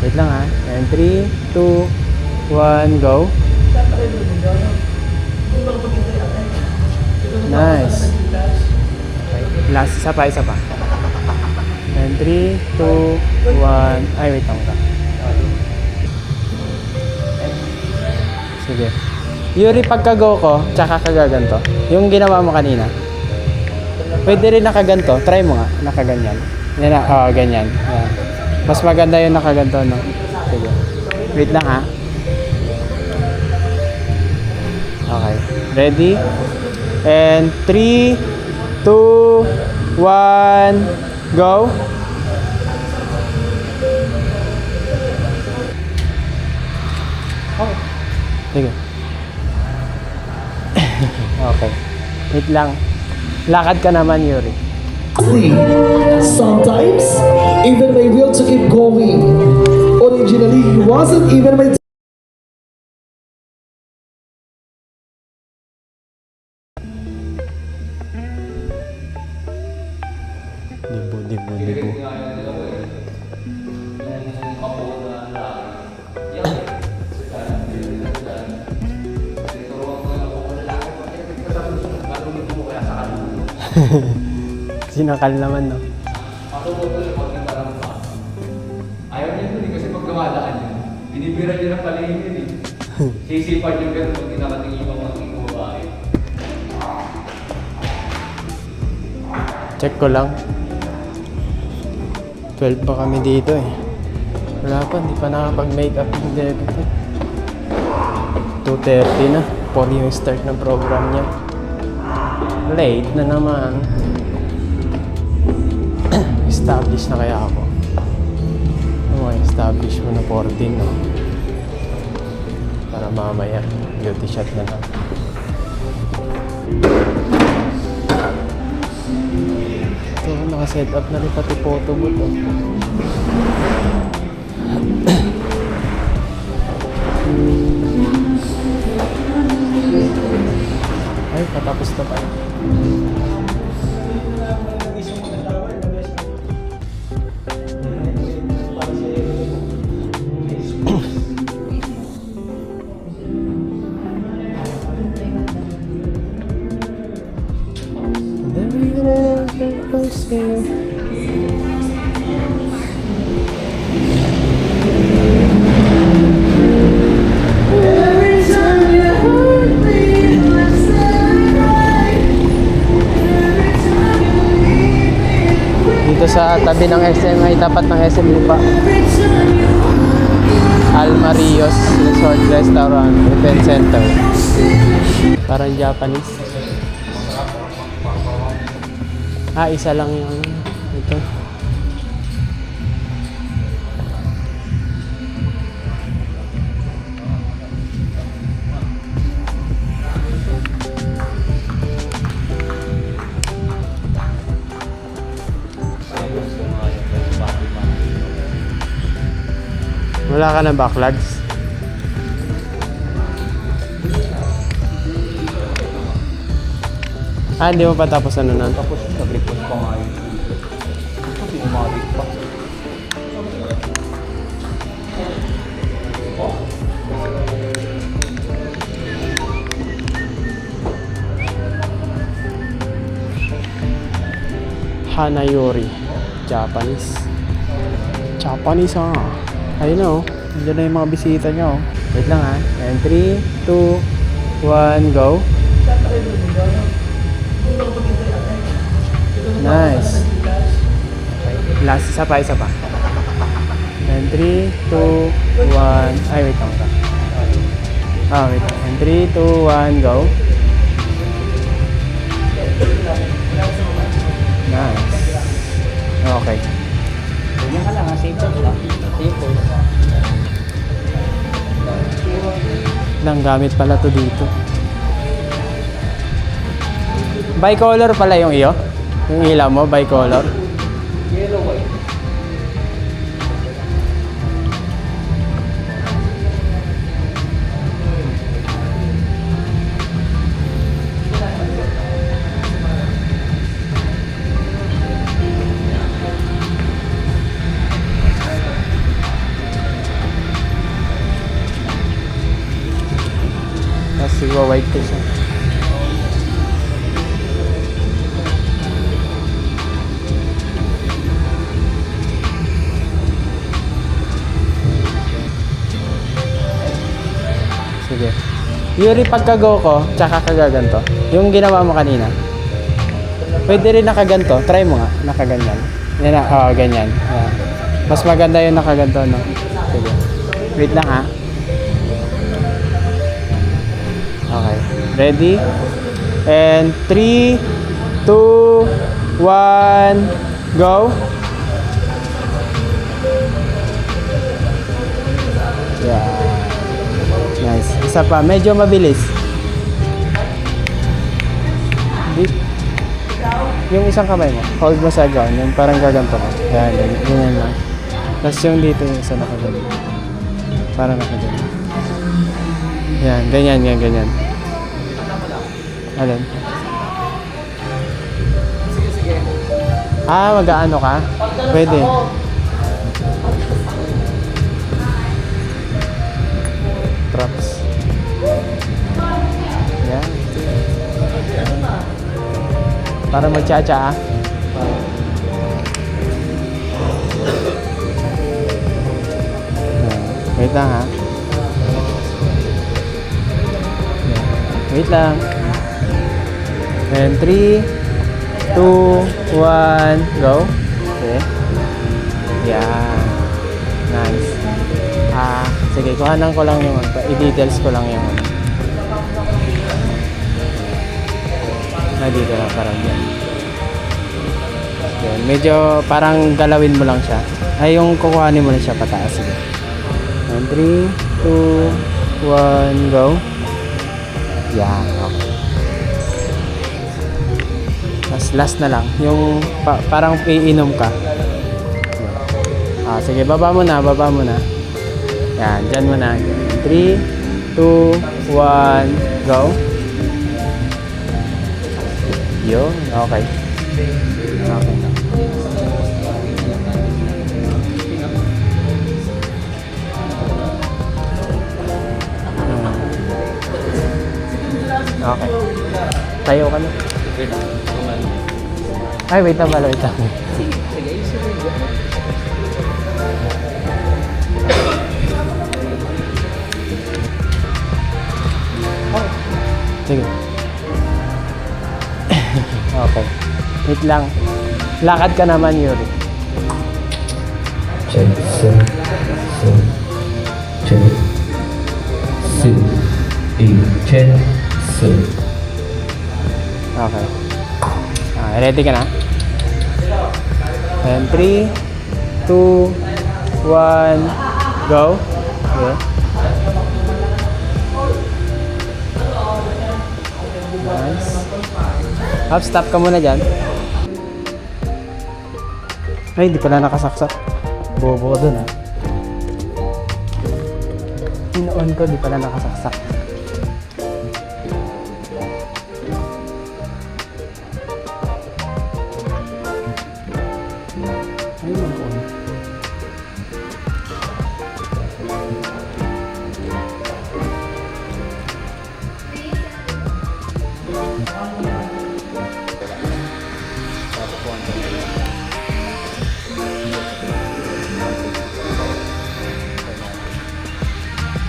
Wait lang ha. And 3, 2, 1, go. Nice. Okay. Last, isa pa. And 3, 2, 1. Ay, wait lang ka. Sige. Yuri, pagka-go ko, tsaka kagaganto. Yung ginawa mo kanina. Pwede rin nakaganto. Try mo nga. Nakaganyan. Yan na. Oo, ganyan. Yan. Mas maganda yung nakaganto, no? Sige. Wait lang, ha? Okay. Ready? And 3, 2, 1, go. Okay. Sige. Okay. Wait lang. Lakad ka naman, Yuri. Sometimes, even my will to keep going. Originally, it wasn't even my Dibo. Sinakal naman, no? Ayaw niya dun kasi pag dumadaan yun, binibira niya ng palihim yun eh. Sisipan yung gano'n pag kinakatingin mo mga babae. Check ko lang. 12 pa kami dito eh. Wala pa, hindi pa nakapag-makeup yung David eh. 2:30 na. 4 yung start ng program niya. Late na naman. Establish na kaya ako. Okay, establish mo na 14, no? Para mamaya, beauty shot na lang. Ito, naka-set up na rin pati photo booth, oh. Ay, patapos na pa. Dito sa tabi ng SM, ay tapat ng SM Lupa. Almarios Resort Restaurant Event Center. Parang Japanese. Isa lang yung ito. Wala ka ng backlogs? Hindi mo pa tapos ano nun? Tapos sa repost pa nga yun. Ito pinumabit pa. Hanayori. Japanese. Japanese, ayun na, oh. Nandiyan na yung mga bisita niya, oh. Wait lang, ha. And 3, 2, 1, go. Nice. Okay. Last, isa pa. And 3, 2, 1. Ay, wait lang ka. Wait lang. And 3, 2, 1, go. Nice. Okay. Ganyan ka lang, safe lang. Safe. Lang gamit pala to dito. Bicolor pala yung iyo? Yung ilaw mo, bicolor? Yellow white. Sige, white ko siya. Sige. Yuri, pagka-go ko, tsaka kagaganto. Yung ginawa mo kanina. Pwede rin nakaganto. Try mo nga, nakaganyan. Yan na, ganyan. Yan. Mas maganda yung nakaganto, no? Sige. Wait lang, ha? Okay. Ready? And 3, 2, 1, go! Yeah. Nice. Isa pa. Medyo mabilis. Yung isang kamay mo, hold mo sa ground. Yung parang gaganto mo. Yan, ganyan lang. Tapos yung dito yung isa nakaganto. Parang nakaganto. Yan, ganyan, ganyan. Alin? Mag-aano ka? Pwede. Props. Yan. Para mag-cha-cha, Wait lang, ha? Wait lang. And 3, 2, 1, go. Okay. Yeah. Nice. Sige, kuhanan ko lang yung i-details ko lang yung dito lang, parang yan. Yan. Medyo parang galawin mo lang siya. Ay, yung kukuhanin mo na siya pataas. Sige. And 3, 2, 1, go. Yan, okay. Tapos last na lang. Yung parang iinom ka. Sige, baba mo na. Yan, dyan mo na. 3, 2, 1, go. Yun, okay. Okay. Okay. Tayo ka na. Ay, wait lang pala, wait lang. Sige. Okay. Wait lang. Lakad ka naman, Yuri. Check, check. Okay. Ready ka na? And 3, 2, 1, go. Okay. Nice. Stop ka muna dyan. Ay, di pala nakasaksak. Bobo ka dun, ha. In-on ko, di pala nakasaksak. Ay, on.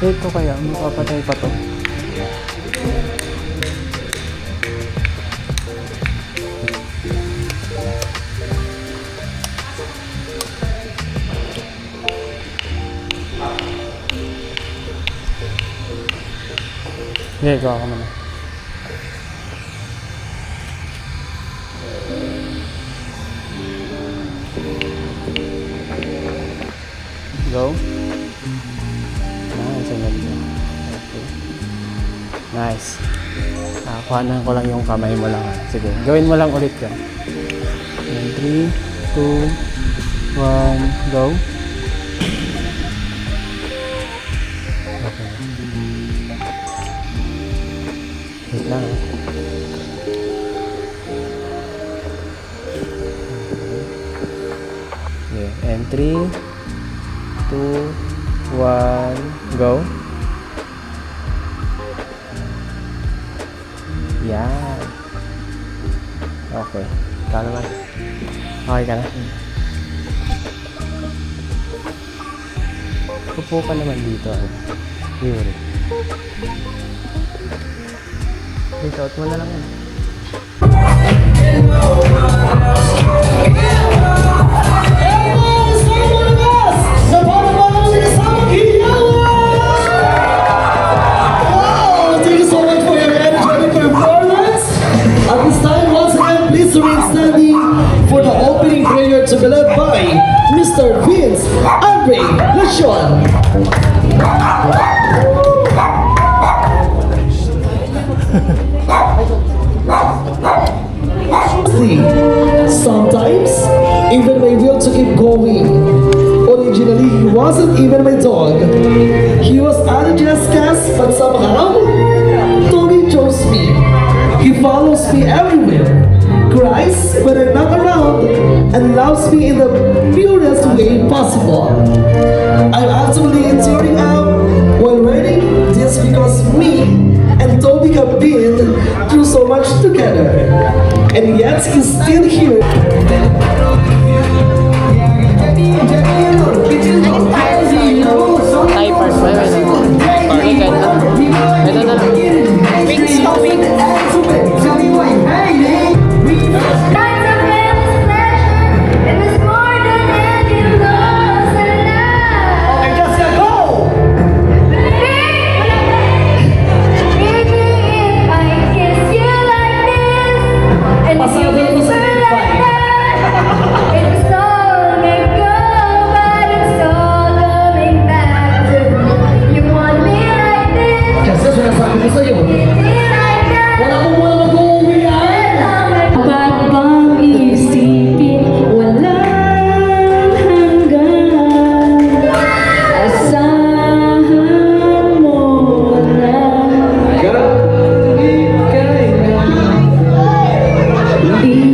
Ito kaya, mapapatay pa to. Sige, gawa ka muna. Go. Nice. Kuhanan ko lang yung kamay mo lang. Sige, gawin mo lang ulit yan. 3, 2, 1, go. Okay. Wait lang. Okay. And 3, 2, 1, go. Yan. Okay. Ikaw naman. Okay ka na? Upo ka naman dito. Yuri. Isuot mo na lang yan. Wow, thank you so much for your energetic performance. At this time, once again, please remain standing for the opening prayer to be led by Mr. Vince Andre Lechon. Sometimes, even my will to keep going. Originally, he wasn't even my dog. He was Ana Jessica's, but somehow, Tony chose me. He follows me everywhere, cries when I'm not around, and loves me in the purest way possible. I'm actually tearing out while writing this because me and Toby have been through so much together. And yet he's still here. Typers ba? May ganda. Ito na lang. Wings to wing. Kasi sinasabi ko sa'yo, wala akong muna mag-uwi yan. Ba't bang isipin walang hanggan? Asahan mo na di